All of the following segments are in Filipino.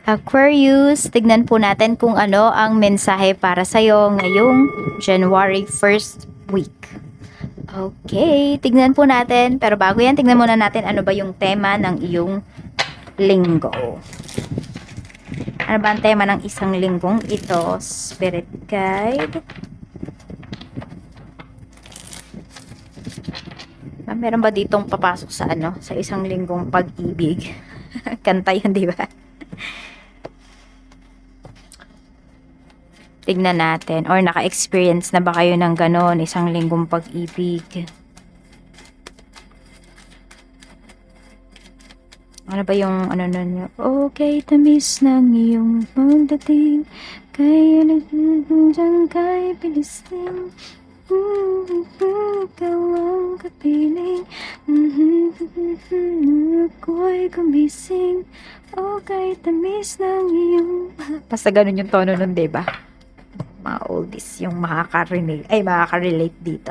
Aquarius, tignan po natin kung ano ang mensahe para sa'yo ngayong January 1st week. Okay, tignan po natin. Pero bago yan, tignan muna natin ano ba yung tema ng iyong linggo. Ano ba ang tema ng isang linggong ito? Spirit Guide. Meron ba ditong papasok sa sa isang linggong pag-ibig? Kanta yun, di ba? Tignan natin. Or naka-experience na ba kayo ng ganon, isang linggong pag-ibig? Ano ba yung nun niya? Okay, tamis ng iyong pagdating. Kaya nagdang kay pilisting. Ikaw ang kapiling. Ako'y gumising. Okay, tamis ng iyong... Basta ganun yung tono nun, diba? Mga oldies yung makaka-relate dito.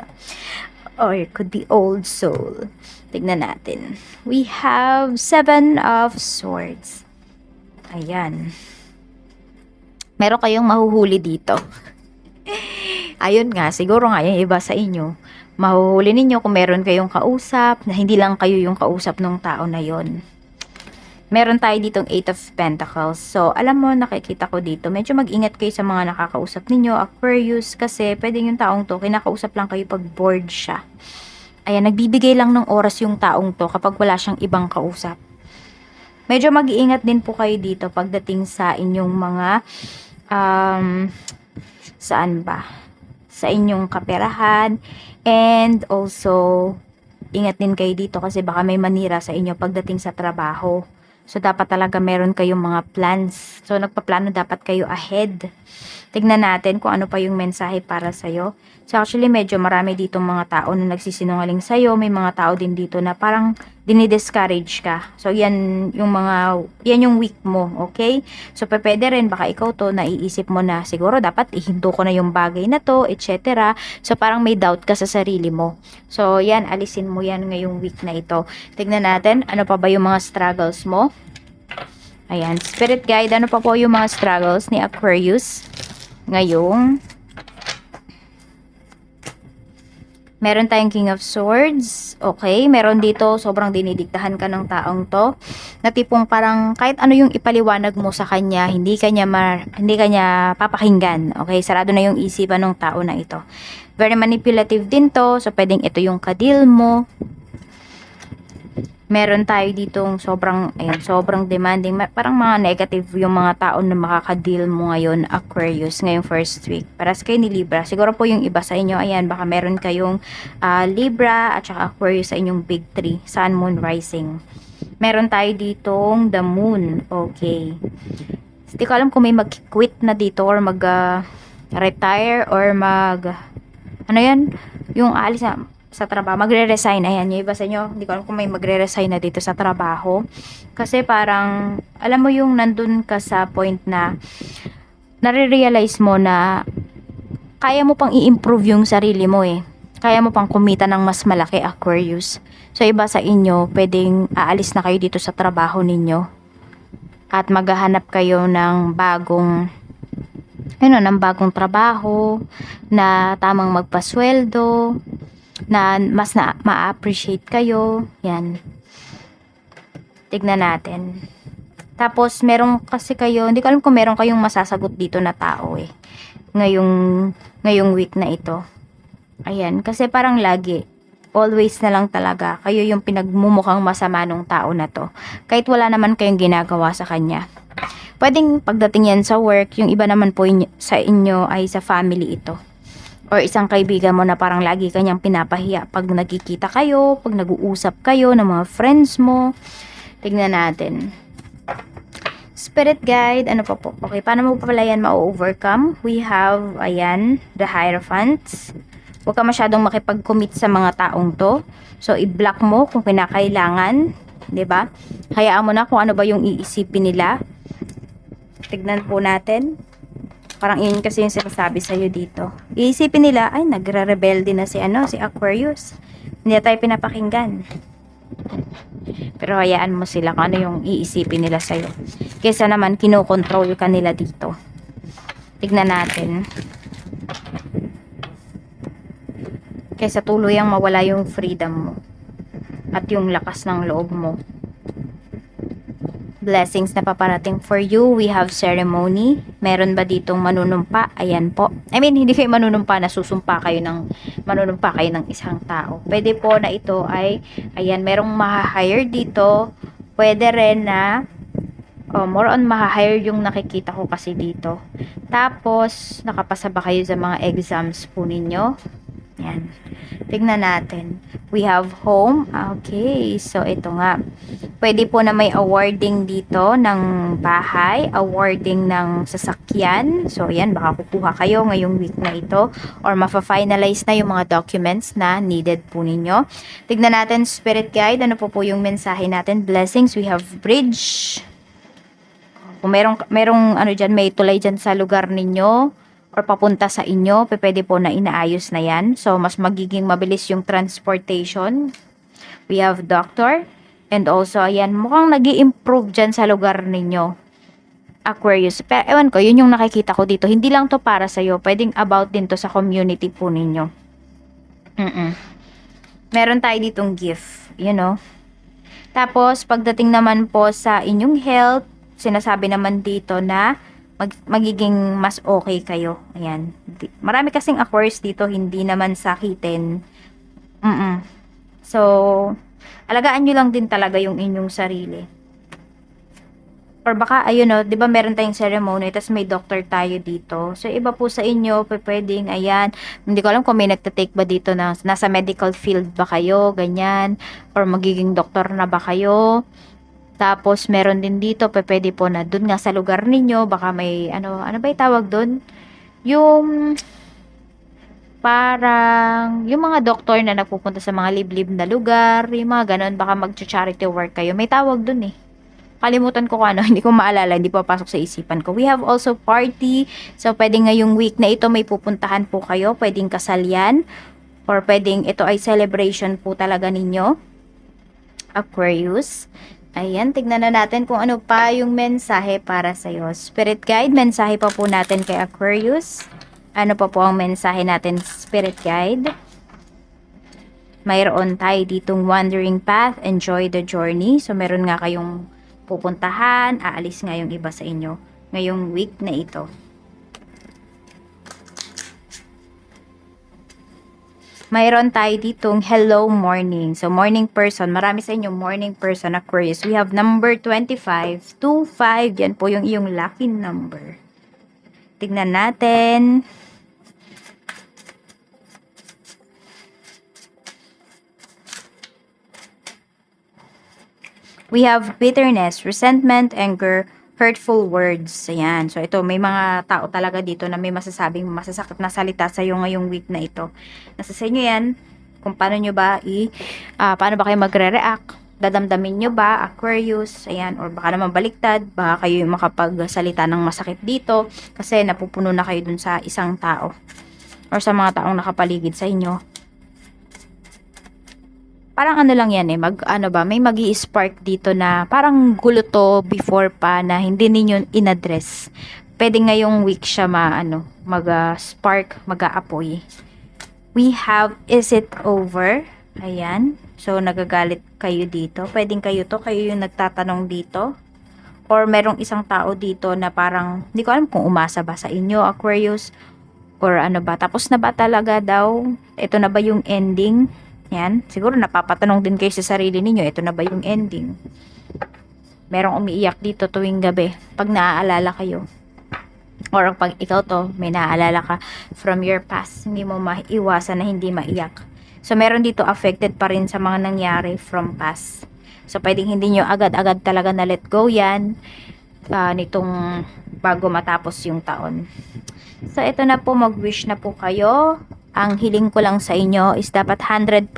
Or it could be old soul. Tignan natin. We have 7 of Swords. Ayan. Meron kayong mahuhuli dito. Ayun nga, siguro nga yung iba sa inyo. Mahuhuli ninyo kung meron kayong kausap, na hindi lang kayo yung kausap ng tao na yon. Meron tayo ditong 8 of Pentacles. So, alam mo, nakikita ko dito, medyo mag-ingat kayo sa mga nakakausap ninyo, Aquarius, kasi pwedeng yung taong to, kinakausap lang kayo pag bored siya. Ayan, nagbibigay lang ng oras yung taong to kapag wala siyang ibang kausap. Medyo mag-iingat din po kayo dito pagdating sa inyong mga, saan ba? Sa inyong kaperahan, and also, ingat din kayo dito kasi baka may manira sa inyo pagdating sa trabaho. So, dapat talaga meron kayong mga plans. So, nagpaplano dapat kayo ahead. Tignan natin kung ano pa yung mensahe para sa'yo. So, actually, medyo marami ditong mga tao na nagsisinungaling sa'yo. May mga tao din dito na parang dinidiscourage ka. So, yan yung week mo, okay? So, pwede rin, baka ikaw to, naiisip mo na, siguro dapat ihinto ko na yung bagay na to, etc. So, parang may doubt ka sa sarili mo. So, yan, alisin mo yan ngayong week na ito. Tignan natin, ano pa ba yung mga struggles mo? Ayan, Spirit Guide, ano pa po yung mga struggles ni Aquarius ngayong meron tayong King of Swords. Okay, meron dito sobrang dinidiktahan ka ng taong to na tipong parang kahit ano yung ipaliwanag mo sa kanya, hindi kanya papakinggan. Okay, sarado na yung isipan ng tao na ito. Very manipulative din to, so pwedeng ito yung kadil mo. Meron tayo ditong sobrang demanding, parang mga negative yung mga tao na makakadeal mo ngayon, Aquarius, ngayong first week. Para sa kayo ni Libra, siguro po yung iba sa inyo, ayan, baka meron kayong Libra at saka Aquarius sa inyong big 3, Sun, Moon, Rising. Meron tayo ditong the Moon, okay. Hindi ko alam kung may mag-quit na dito or mag-retire or ano yan, yung aalis na sa trabaho, magre-resign. Ayan, yung iba sa inyo, hindi ko alam kung may magre-resign na dito sa trabaho. Kasi parang, alam mo yung nandun ka sa point na nare-realize mo na kaya mo pang i-improve yung sarili mo eh. Kaya mo pang kumita ng mas malaki, Aquarius. So, iba sa inyo, pwedeng aalis na kayo dito sa trabaho ninyo. At maghahanap kayo ng bagong trabaho, na tamang magpasweldo, na mas ma-appreciate kayo. Yan. Tignan natin. Tapos, meron kasi kayo, hindi ko alam kung meron kayong masasagot dito na tao eh. Ngayong week na ito. Ayan. Kasi parang lagi, always na lang talaga, kayo yung pinagmumukhang masama ng tao na to. Kahit wala naman kayong ginagawa sa kanya. Pwedeng pagdating yan sa work, yung iba naman po sa inyo ay sa family ito. Or isang kaibigan mo na parang lagi kanyang pinapahiya pag nagkikita kayo, pag nag-uusap kayo ng mga friends mo. Tignan natin. Spirit Guide, ano pa po? Okay, paano mo pala yan ma-overcome? We have, ayan, the Hierophant. Huwag ka masyadong makipag-commit sa mga taong to. So, i-block mo kung kinakailangan. 'Di ba? Hayaan mo na kung ano ba yung iisipin nila. Tignan po natin. Parang yun kasi yung sinasabi sa'yo dito. Iisipin nila, ay, nagre-rebelde na si Aquarius. Hindi tayo pinapakinggan. Pero hayaan mo sila kung ano yung iisipin nila sa'yo. Kesa naman kinokontrol ka nila dito. Tignan natin. Kesa tuluyang mawala yung freedom mo. At yung lakas ng loob mo. Blessings na paparating for you. We have ceremony. Meron ba ditong manunumpa? Ayan po. I mean, hindi kayo manunumpa, manunumpa kayo ng isang tao. Pwede po na ito ay, ayan, merong ma-hire dito. Pwede rin na, more on ma-hire yung nakikita ko kasi dito. Tapos, nakapasa ba kayo sa mga exams po ninyo? Yan. Tignan natin. We have home. Okay. So, ito nga. Pwede po na may awarding dito ng bahay, awarding ng sasakyan. So, yan. Baka kukuha kayo ngayong week na ito. Or mafa-finalize na yung mga documents na needed po ninyo. Tignan natin, Spirit Guide. Ano po yung mensahe natin? Blessings. We have bridge. Kung merong ano dyan, may tulay dyan sa lugar ninyo or papunta sa inyo, pwede po na inaayos na yan. So, mas magiging mabilis yung transportation. We have doctor. And also, ayan, mukhang nag-i-improve dyan sa lugar ninyo. Aquarius. Pero, ewan ko, yun yung nakikita ko dito. Hindi lang to para sa'yo. Pwedeng about din to sa community po ninyo. Meron tayo ditong gift. You know. Tapos, pagdating naman po sa inyong health, sinasabi naman dito na magiging mas okay kayo. Ayan. Marami kasing Aquarius dito, hindi naman sakitin. So, alagaan nyo lang din talaga yung inyong sarili. Or baka, ayun o, di ba meron tayong ceremony, tas may doctor tayo dito. So, iba po sa inyo, pwedeng, ayan, hindi ko alam kung may nagtatake ba dito na nasa medical field ba kayo, ganyan, or magiging doktor na ba kayo. Tapos, meron din dito, pwede po na dun nga sa lugar ninyo, baka may, ano ba yung tawag dun? Yung, parang, yung mga doktor na nagpupunta sa mga liblib na lugar, yung mga ganun, baka mag-charity work kayo. May tawag dun eh. Kalimutan ko kung ano, hindi ko maalala, hindi pa pasok sa isipan ko. We have also party, so pwede ngayong week na ito may pupuntahan po kayo, pwedeng kasal yan, or pwedeng ito ay celebration po talaga ninyo. Aquarius. Ayan, tignan na natin kung ano pa yung mensahe para sa'yo. Spirit Guide, mensahe pa po natin kay Aquarius. Ano pa po ang mensahe natin, Spirit Guide? Mayroon tayo ditong wandering path, enjoy the journey. So, meron nga kayong pupuntahan, aalis nga yung iba sa inyo ngayong week na ito. Mayroon tayo ditong hello morning. So, morning person. Marami sa inyo morning person, Aquarius. We have number 25, 25. Yan po yung iyong lucky number. Tignan natin. We have bitterness, resentment, anger, hurtful words. Ayan. So, ito, may mga tao talaga dito na may masasabing masasakit na salita sa'yo ngayong week na ito. Nasa sa inyo yan, kung paano nyo ba paano ba kayo magre-react? Dadamdamin nyo ba, Aquarius? Ayan. Or baka naman baliktad, baka kayo makapagsalita ng masakit dito kasi napupuno na kayo dun sa isang tao or sa mga taong nakapaligid sa inyo. Parang ano lang yan eh, may magi-spark dito na parang gulo to before pa na hindi ninyo in-address. Pwede ngayong week siya mag-spark, mag-aapoy. We have, is it over? Ayan. So, nagagalit kayo dito. Pwedeng kayo yung nagtatanong dito. Or merong isang tao dito na parang, hindi ko alam kung umasa ba sa inyo, Aquarius. Or ano ba, tapos na ba talaga daw? Ito na ba yung ending? Yan, siguro napapatanong din kayo sa sarili ninyo, ito na ba yung ending? Merong umiiyak dito tuwing gabi pag naaalala kayo. Or pag ikaw may naaalala ka from your past, hindi mo maiwasan na hindi maiyak. So, meron dito affected pa rin sa mga nangyari from past. So, pwedeng hindi nyo agad-agad talaga na let go yan nitong bago matapos yung taon. So, ito na po, mag-wish na po kayo. Ang hiling ko lang sa inyo is dapat 100%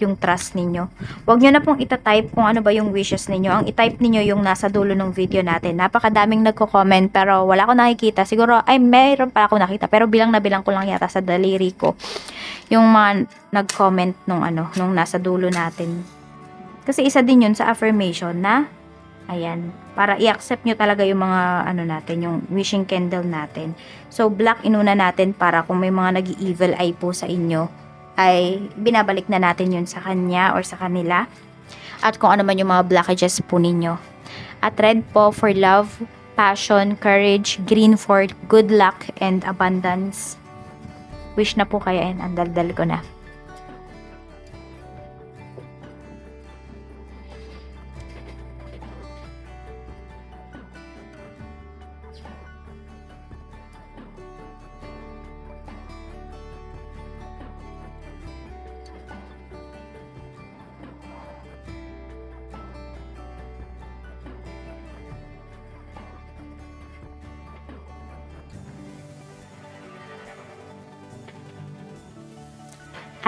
yung trust ninyo. Huwag nyo na pong itatype kung ano ba yung wishes ninyo. Ang itype ninyo yung nasa dulo ng video natin. Napakadaming nagko-comment pero wala ko nakikita. Siguro, mayroon pa ako nakita. Pero bilang na bilang ko lang yata sa daliri ko. Yung mga nag-comment nung nasa dulo natin. Kasi isa din yun sa affirmation na, ayan, para i-accept nyo talaga yung mga, ano natin, yung wishing candle natin. So, black inuna natin para kung may mga nag-evil eye po sa inyo, ay binabalik na natin yun sa kanya or sa kanila. At kung ano man yung mga blockages po ninyo. At red po for love, passion, courage, green for good luck and abundance. Wish na po kayo, and ang daldal ko na.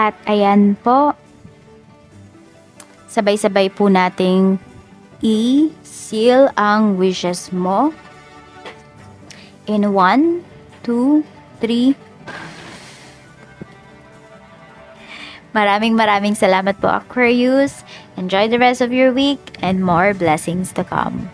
At ayan po, sabay-sabay po nating i-seal ang wishes mo. In 1, 2, 3. Maraming salamat po, Aquarius. Enjoy the rest of your week and more blessings to come.